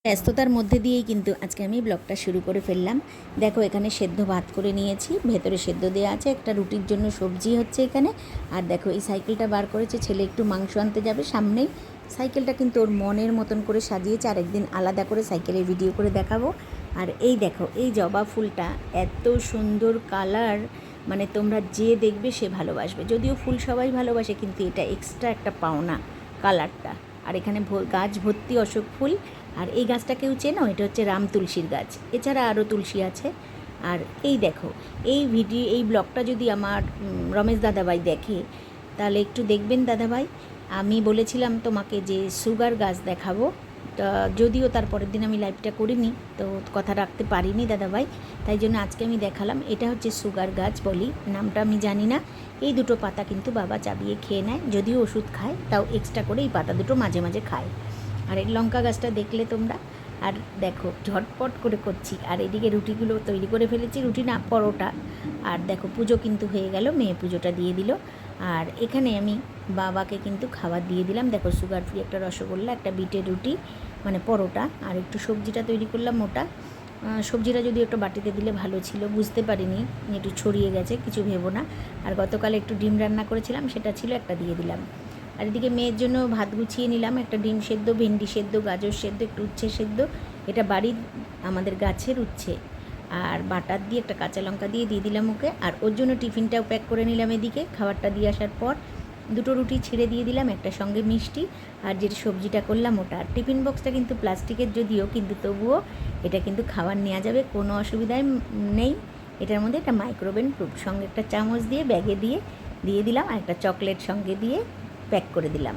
ব্যস্ততার মধ্যে দিয়েই কিন্তু আজকে আমি ব্লগটা শুরু করে ফেললাম। দেখো এখানে সেদ্ধ ভাত করে নিয়েছি, ভেতরে সেদ্ধ দেওয়া আছে, একটা রুটির জন্য সবজি হচ্ছে এখানে। আর দেখো এই সাইকেলটা বার করেছে ছেলে, একটু মাংস আনতে যাবে সামনেই। সাইকেলটা কিন্তু ওর মনের মতন করে সাজিয়েছে, আর একদিন আলাদা করে সাইকেলের ভিডিও করে দেখাবো। আর এই দেখো এই জবা ফুলটা এত সুন্দর কালার, মানে তোমরা যে দেখবে সে ভালোবাসবে। যদিও ফুল সবাই ভালোবাসে, কিন্তু এটা এক্সট্রা একটা পাওনা কালারটা। আর এখানে গাছ ভর্তি অশোক ফুল। আর এই গাছটা কেউ চেনো? এটা হচ্ছে রাম তুলসীর গাছ, এছাড়া আরও তুলসী আছে। আর এই দেখো এই ব্লগটা যদি আমার রমেশ দাদাভাই দেখে, তাহলে একটু দেখবেন দাদাভাই। আমি বলেছিলাম তোমাকে যে সুগার গাছ দেখাবো, তা যদিও তার পরের দিন আমি লাইভটা করিনি, তো কথা রাখতে পারিনি দাদাভাই, তাই জন্য আজকে আমি দেখালাম। এটা হচ্ছে সুগার গাছ বলি, নামটা আমি জানি না। এই দুটো পাতা কিন্তু বাবা চাবিয়ে খেয়ে নেয়, যদিও ওষুধ খায় তাও এক্সট্রা করে এই পাতা দুটো মাঝে মাঝে খায়। আর এই লঙ্কা গাছটা দেখলে তোমরা। আর দেখো ঝটপট করে করছি, আর এদিকে রুটিগুলো তৈরি করে ফেলেছি, রুটি না পরোটা। আর দেখো পুজো কিন্তু হয়ে গেল, মেয়ে পুজোটা দিয়ে দিল। আর এখানে আমি বাবাকে কিন্তু খাবার দিয়ে দিলাম। দেখো সুগার ফ্রি একটা রসগোল্লা, একটা বিটের রুটি মানে পরোটা, আর একটু সবজিটা তৈরি করলাম মোটা। সবজিটা যদি একটু বাটিতে দিলে ভালো ছিল, বুঝতে পারিনি, একটু ছড়িয়ে গেছে, কিছু ভেবো না। আর গতকাল একটু ডিম রান্না করেছিলাম, সেটা ছিল, একটা দিয়ে দিলাম। আর এদিকে মেয়ের জন্য ভাত গুছিয়ে নিলাম, একটা ডিম সেদ্ধ, ভেন্ডি সেদ্ধ, গাজর সেদ্ধ, একটু উচ্ছে সেদ্ধ, এটা বাড়ির আমাদের গাছের উচ্ছে। আর বাটার দিয়ে একটা কাঁচা লঙ্কা দিয়ে দিলাম ওকে। আর ওর জন্য টিফিনটাও প্যাক করে নিলাম। এদিকে খাবারটা দিয়ে আসার পর দুটো রুটি ছিঁড়ে দিয়ে দিলাম, একটা সঙ্গে মিষ্টি, আর যে সবজিটা করলাম ওটা। আর টিফিন বক্সটা কিন্তু প্লাস্টিকের যদিও, কিন্তু তবুও এটা কিন্তু খাবার নেওয়া যাবে, কোনো অসুবিধাই নেই। এটার মধ্যে একটা মাইক্রোওভেন প্রুফ, সঙ্গে একটা চামচ দিয়ে ব্যাগে দিয়ে দিলাম, আর একটা চকলেট সঙ্গে দিয়ে প্যাক করে দিলাম।